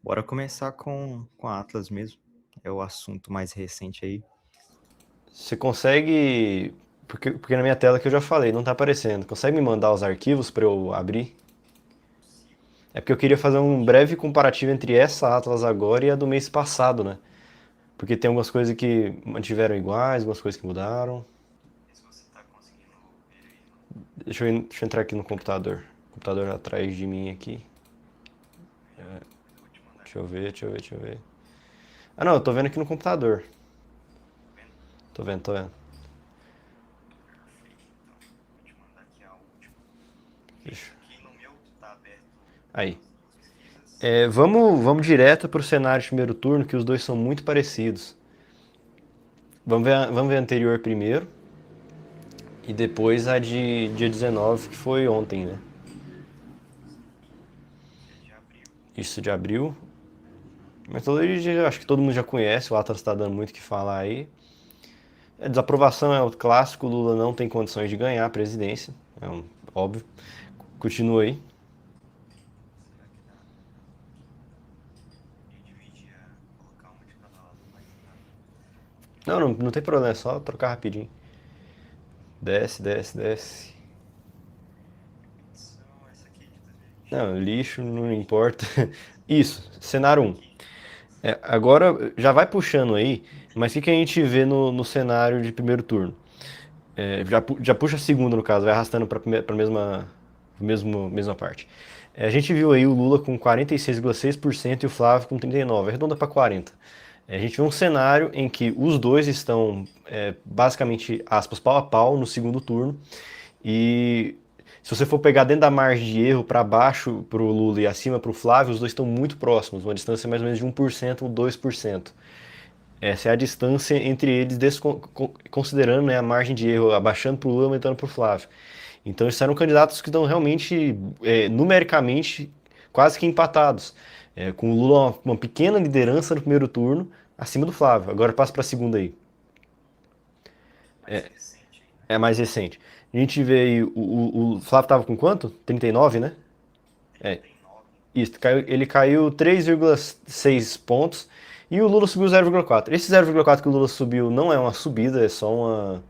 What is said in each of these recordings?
Bora começar com a Atlas mesmo. É o assunto mais recente aí. Você consegue. Porque na minha tela que eu já falei, não tá aparecendo. Consegue me mandar os arquivos para eu abrir? É porque eu queria fazer um breve comparativo entre essa Atlas agora e a do mês passado, né? Porque tem algumas coisas que mantiveram iguais, algumas coisas que mudaram. Deixa eu entrar aqui no computador. O computador atrás de mim aqui. Deixa eu ver. Ah não, eu tô vendo aqui no computador. Tô vendo. Deixa. Aí. Vamos direto pro cenário de primeiro turno, que os dois são muito parecidos. Vamos ver a anterior primeiro. E depois a de dia 19, que foi ontem, né? Isso de abril. Mas acho que todo mundo já conhece, o Atlas está dando muito o que falar aí. A desaprovação é o clássico, o Lula não tem condições de ganhar a presidência, óbvio. Continua aí. Não tem problema, é só trocar rapidinho. Desce. Não, lixo, não importa. Isso, cenário um. Agora já vai puxando aí, mas o que a gente vê no cenário de primeiro turno? Já puxa a segunda, no caso, vai arrastando para a mesma parte. A gente viu aí o Lula com 46,6% e o Flávio com 39%, arredonda para 40%. A gente vê um cenário em que os dois estão basicamente, aspas, pau a pau no segundo turno. E se você for pegar dentro da margem de erro para baixo para o Lula e acima para o Flávio, os dois estão muito próximos, uma distância mais ou menos de 1% ou 2%. Essa é a distância entre eles, considerando, né, a margem de erro, abaixando para o Lula, aumentando para o Flávio. Então, esses eram candidatos que estão realmente, numericamente, quase que empatados. Com o Lula uma pequena liderança no primeiro turno, acima do Flávio. Agora passa para a segunda aí. É mais recente. A gente vê aí, o Flávio estava com quanto? 39, né? É, isso, ele caiu 3,6 pontos e o Lula subiu 0,4. Esse 0,4 que o Lula subiu não é uma subida, é só uma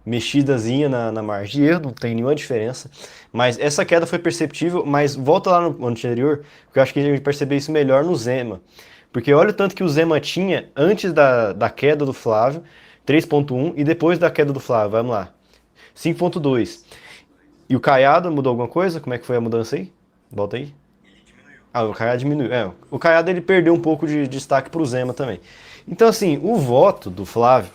mexidazinha na margem de erro, não tem nenhuma diferença. Mas essa queda foi perceptível, mas volta lá no ano anterior, porque eu acho que a gente percebeu isso melhor no Zema. Porque olha o tanto que o Zema tinha antes da queda do Flávio, 3,1, e depois da queda do Flávio, vamos lá, 5,2. E o Caiado mudou alguma coisa? Como é que foi a mudança aí? Volta aí. Ah, o Caiado diminuiu. O Caiado ele perdeu um pouco de destaque para o Zema também. Então, assim, o voto do Flávio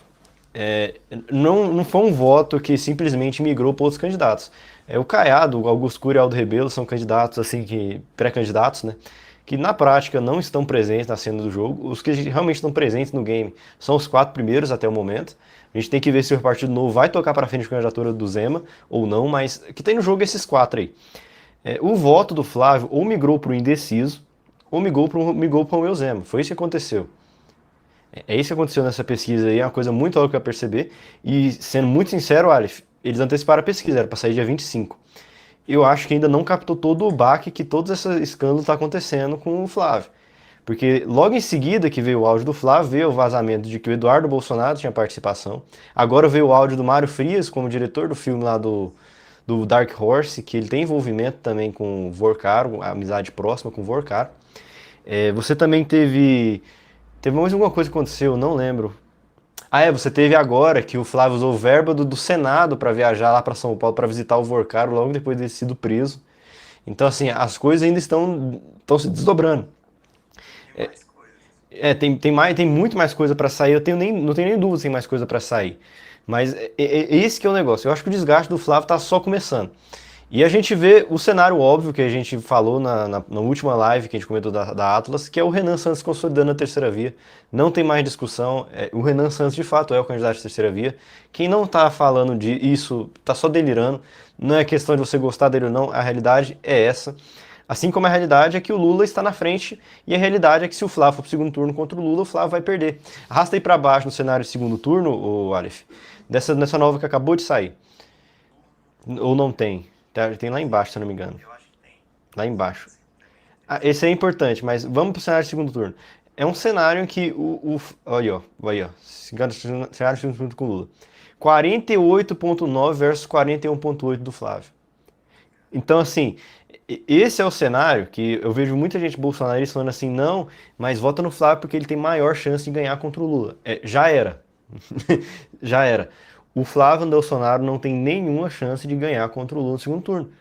não foi um voto que simplesmente migrou para outros candidatos. O Caiado, o Augusto Cury e o Aldo Rebelo são candidatos, assim, que pré-candidatos, né? Que na prática não estão presentes na cena do jogo. Os que realmente estão presentes no game são os 4 primeiros até o momento. A gente tem que ver se o Partido Novo vai tocar para frente com a candidatura do Zema ou não, mas que tem no jogo esses 4 aí. O voto do Flávio ou migrou para o indeciso ou migrou para o meu Zema. Foi isso que aconteceu. É isso que aconteceu nessa pesquisa aí, é uma coisa muito óbvia para perceber. E sendo muito sincero, Aleph, eles anteciparam a pesquisa, era para sair dia 25. Eu acho que ainda não captou todo o baque que todo esse escândalo está acontecendo com o Flávio. Porque logo em seguida que veio o áudio do Flávio, veio o vazamento de que o Eduardo Bolsonaro tinha participação. Agora veio o áudio do Mário Frias como diretor do filme lá do Dark Horse, que ele tem envolvimento também com o Vorcaro, amizade próxima com o Vorcaro. Você também teve mais alguma coisa que aconteceu, não lembro. Você teve agora que o Flávio usou verba do Senado para viajar lá para São Paulo para visitar o Vorcaro logo depois de ter sido preso. Então, assim, as coisas ainda estão se desdobrando. Tem muito mais coisa para sair. Não tenho nem dúvida se tem mais coisa para sair. Mas esse que é o negócio. Eu acho que o desgaste do Flávio tá só começando. E a gente vê o cenário óbvio que a gente falou na última live que a gente comentou da Atlas, que é o Renan Santos consolidando a terceira via. Não tem mais discussão. O Renan Santos, de fato, é o candidato de terceira via. Quem não tá falando disso tá só delirando. Não é questão de você gostar dele ou não, a realidade é essa. Assim como a realidade é que o Lula está na frente e a realidade é que se o Flávio for pro segundo turno contra o Lula, o Flávio vai perder. Arrasta aí para baixo no cenário de segundo turno, o Aleph, nessa nova que acabou de sair. Ou não tem? Tem lá embaixo, se eu não me engano. Lá embaixo. Esse é importante, mas vamos para o cenário de segundo turno. É um cenário em que olha aí, ó. Cenário de segundo turno com Lula. 48,9 versus 41,8 do Flávio. Então, assim, esse é o cenário que eu vejo muita gente bolsonarista falando assim, não, mas vota no Flávio porque ele tem maior chance de ganhar contra o Lula. Já era. Já era. O Flávio Bolsonaro não tem nenhuma chance de ganhar contra o Lula no segundo turno.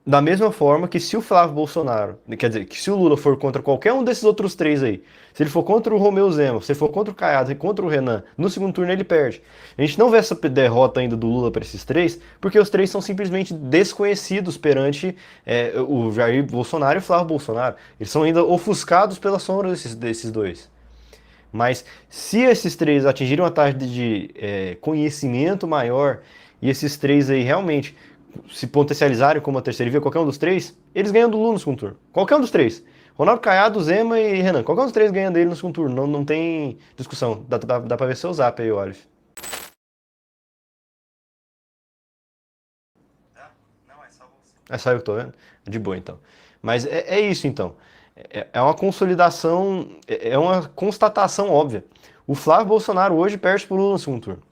Da mesma forma que se o Flávio Bolsonaro, quer dizer, que se o Lula for contra qualquer um desses outros três aí, se ele for contra o Romeu Zema, se ele for contra o Caiado e contra o Renan, no segundo turno ele perde. A gente não vê essa derrota ainda do Lula para esses três, porque os três são simplesmente desconhecidos perante o Jair Bolsonaro e o Flávio Bolsonaro. Eles são ainda ofuscados pela sombra desses dois. Mas se esses três atingirem uma taxa de conhecimento maior e esses três aí realmente se potencializarem como a terceira via, qualquer um dos três, eles ganham do Lula no segundo turno. Qualquer um dos três. Ronaldo Caiado, Zema e Renan. Qualquer um dos três ganha dele no segundo turno. Não tem discussão. Dá pra ver seu zap aí, Olive. Não, é só você. É só eu que tô vendo? De boa, então. Mas é isso, então. É uma consolidação, é uma constatação óbvia. O Flávio Bolsonaro hoje perde pro Lula no segundo turno.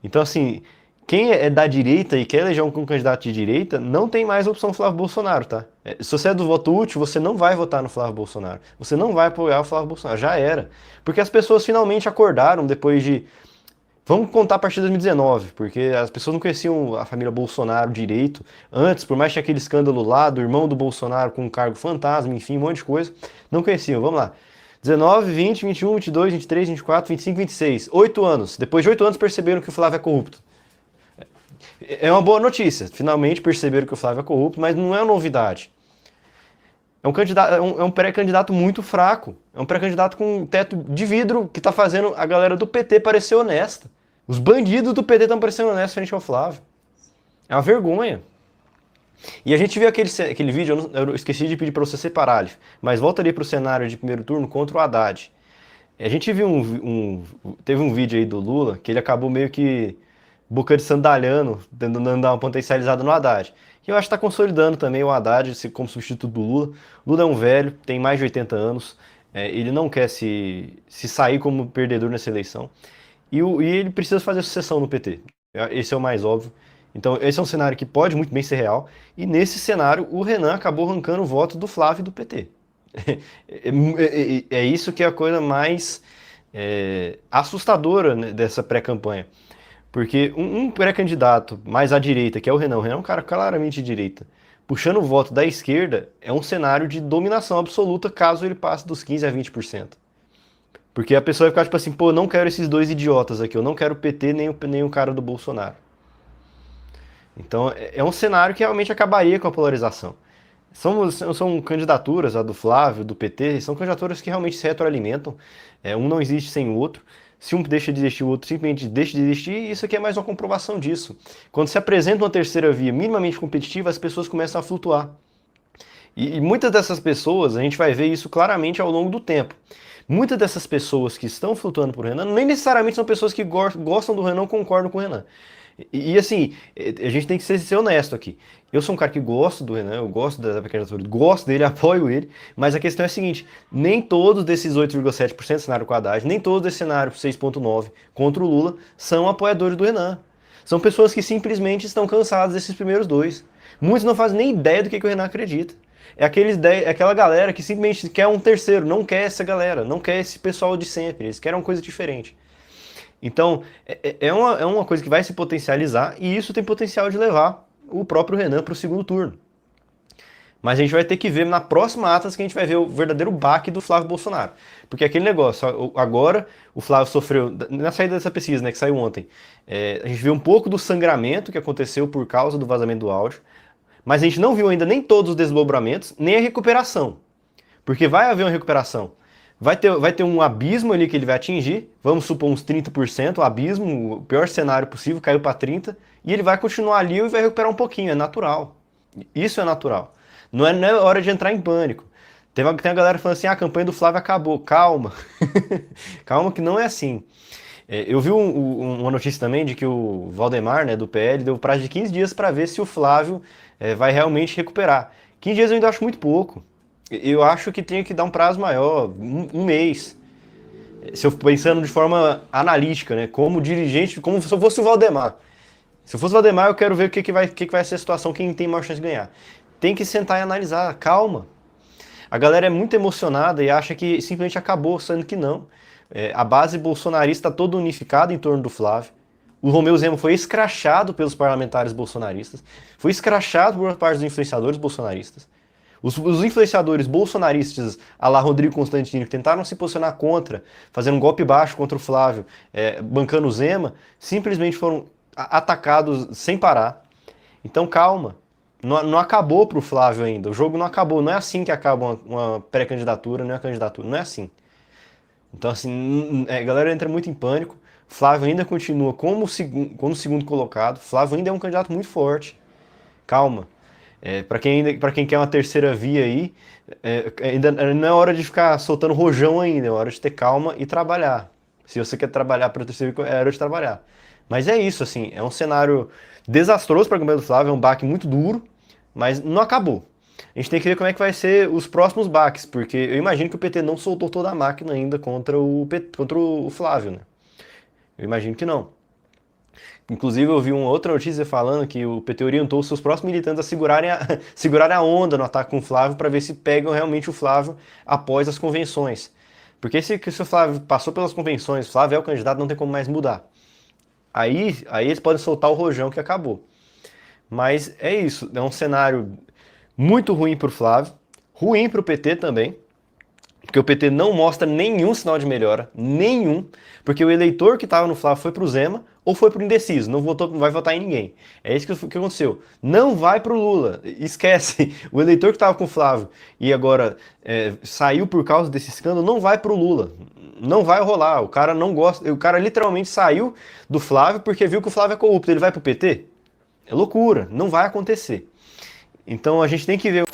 Então, assim, quem é da direita e quer eleger um candidato de direita, não tem mais a opção Flávio Bolsonaro, tá? Se você é do voto útil, você não vai votar no Flávio Bolsonaro. Você não vai apoiar o Flávio Bolsonaro. Já era. Porque as pessoas finalmente acordaram depois de... Vamos contar a partir de 2019, porque as pessoas não conheciam a família Bolsonaro direito. Antes, por mais que tinha aquele escândalo lá do irmão do Bolsonaro com um cargo fantasma, enfim, um monte de coisa, não conheciam. Vamos lá. 19, 20, 21, 22, 23, 24, 25, 26. 8 anos. Depois de 8 anos perceberam que o Flávio é corrupto. É uma boa notícia. Finalmente perceberam que o Flávio é corrupto, mas não é novidade. É um candidato, é um pré-candidato muito fraco. É um pré-candidato com um teto de vidro que está fazendo a galera do PT parecer honesta. Os bandidos do PT estão parecendo honestos frente ao Flávio. É uma vergonha. E a gente viu aquele vídeo, eu esqueci de pedir para você separar, Alif, mas volta ali para o cenário de primeiro turno contra o Haddad. A gente viu teve um vídeo aí do Lula que ele acabou meio que boca de sandalhando, tentando dar uma potencializada no Haddad. E eu acho que está consolidando também o Haddad como substituto do Lula. Lula é um velho, tem mais de 80 anos, ele não quer se sair como perdedor nessa eleição. E ele precisa fazer sucessão no PT. Esse é o mais óbvio. Então, esse é um cenário que pode muito bem ser real. E nesse cenário, o Renan acabou arrancando o voto do Flávio e do PT. É isso que é a coisa mais assustadora, né, dessa pré-campanha. Porque um pré-candidato mais à direita, que é o Renan é um cara claramente de direita, puxando o voto da esquerda, é um cenário de dominação absoluta caso ele passe dos 15% a 20%. Porque a pessoa vai ficar tipo assim, pô, eu não quero esses dois idiotas aqui, eu não quero o PT nem o cara do Bolsonaro. Então é um cenário que realmente acabaria com a polarização. São candidaturas, a do Flávio, do PT, são candidaturas que realmente se retroalimentam. Um não existe sem o outro. Se um deixa de existir, o outro simplesmente deixa de existir, e isso aqui é mais uma comprovação disso. Quando se apresenta uma terceira via minimamente competitiva, as pessoas começam a flutuar. E muitas dessas pessoas, a gente vai ver isso claramente ao longo do tempo. Muitas dessas pessoas que estão flutuando por Renan, nem necessariamente são pessoas que gostam do Renan, concordam com o Renan. E assim, a gente tem que ser honesto aqui. Eu sou um cara que gosto do Renan, eu gosto da candidatura, gosto dele, apoio ele, mas a questão é a seguinte, nem todos desses 8,7% cenário com Haddad, nem todos desse cenário 6,9% contra o Lula são apoiadores do Renan. São pessoas que simplesmente estão cansadas desses primeiros dois. Muitos não fazem nem ideia do que o Renan acredita. É aquela galera que simplesmente quer um terceiro, não quer essa galera, não quer esse pessoal de sempre, eles querem uma coisa diferente. Então, é uma coisa que vai se potencializar e isso tem potencial de levar o próprio Renan para o segundo turno. Mas a gente vai ter que ver na próxima atas que a gente vai ver o verdadeiro baque do Flávio Bolsonaro. Porque aquele negócio, agora o Flávio sofreu, na saída dessa pesquisa, né, que saiu ontem, a gente viu um pouco do sangramento que aconteceu por causa do vazamento do áudio, mas a gente não viu ainda nem todos os desdobramentos, nem a recuperação. Porque vai haver uma recuperação. Vai ter um abismo ali que ele vai atingir, vamos supor uns 30%, o abismo, o pior cenário possível, caiu para 30%, e ele vai continuar ali e vai recuperar um pouquinho, é natural. Isso é natural. Não é hora de entrar em pânico. Tem a galera falando assim, a campanha do Flávio acabou. Calma. Calma que não é assim. Eu vi uma notícia também de que o Valdemar, né, do PL, deu prazo de 15 dias para ver se o Flávio vai realmente recuperar. 15 dias eu ainda acho muito pouco. Eu acho que tinha que dar um prazo maior, um mês. Se eu pensando de forma analítica, né? Como dirigente, como se eu fosse o Valdemar. Se eu fosse o Valdemar, eu quero ver o que vai ser a situação, quem tem maior chance de ganhar. Tem que sentar e analisar, calma. A galera é muito emocionada e acha que simplesmente acabou, sendo que não. A base bolsonarista está toda unificada em torno do Flávio. O Romeu Zema foi escrachado pelos parlamentares bolsonaristas, foi escrachado por parte dos influenciadores bolsonaristas. Os influenciadores bolsonaristas, a lá Rodrigo Constantino, que tentaram se posicionar contra, fazendo um golpe baixo contra o Flávio, bancando o Zema, simplesmente foram atacados sem parar. Então calma, não acabou para o Flávio ainda, o jogo não acabou, não é assim que acaba uma pré-candidatura, não é candidatura, não é assim. Então assim, a galera entra muito em pânico, Flávio ainda continua como segundo colocado, Flávio ainda é um candidato muito forte, calma. Para quem quer uma terceira via aí, ainda não é hora de ficar soltando rojão ainda, é hora de ter calma e trabalhar. Se você quer trabalhar para a terceira via, é hora de trabalhar. Mas é isso, assim, é um cenário desastroso para a campanha do Flávio, é um baque muito duro, mas não acabou. A gente tem que ver como é que vai ser os próximos baques, porque eu imagino que o PT não soltou toda a máquina ainda contra o Flávio, né? Eu imagino que não. Inclusive, eu vi uma outra notícia falando que o PT orientou os seus próximos militantes a segurarem a onda no ataque com o Flávio para ver se pegam realmente o Flávio após as convenções. Porque se o Flávio passou pelas convenções, o Flávio é o candidato, não tem como mais mudar. Aí eles podem soltar o rojão que acabou. Mas é isso, é um cenário muito ruim para o Flávio, ruim para o PT também, porque o PT não mostra nenhum sinal de melhora, nenhum, porque o eleitor que estava no Flávio foi pro Zema ou foi pro indeciso, não vai votar em ninguém. É isso que aconteceu. Não vai pro Lula, esquece. O eleitor que estava com o Flávio e agora saiu por causa desse escândalo, não vai pro Lula. Não vai rolar. O cara não gosta. O cara literalmente saiu do Flávio porque viu que o Flávio é corrupto. Ele vai pro PT? É loucura. Não vai acontecer. Então a gente tem que ver